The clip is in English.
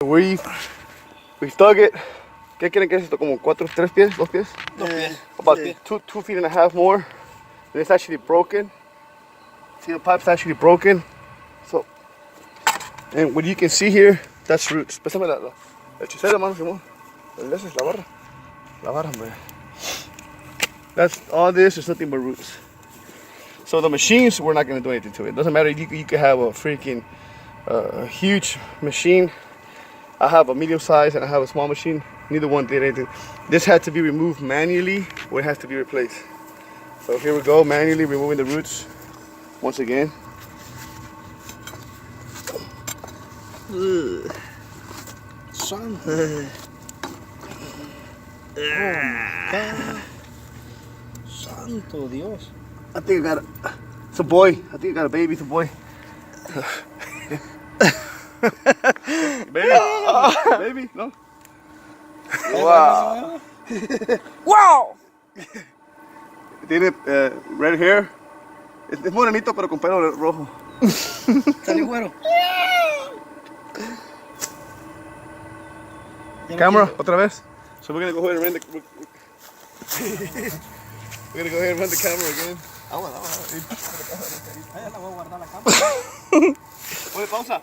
We've dug it. ¿Qué quieren que es esto? Como 3 pies, 2 pies? 2 pies. About 2 feet and a half more. And it's actually broken. See, the pipe's actually broken. So, and what you can see here, that's roots. Pésame la hechicera, mano, Simón. Esa es la barra. La barra, man. That's all this is nothing but roots. So the machines, we're not gonna do anything to it. Doesn't matter. You could have a freaking huge machine. I have a medium size and I have a small machine. Neither one did anything. This had to be removed manually, or it has to be replaced. So here we go, manually removing the roots once again. Santo Dios. I think I got it's a boy. I think I got a baby. It's a boy. Baby? Baby? No? Wow. ¡Wow! Tiene red hair. Es morenito pero con pelo rojo. Salió güero. Camera, otra vez. So we're gonna go ahead and run the we're gonna go ahead and run the camera again. Ahí la voy a guardar la cámara. Oye, pausa.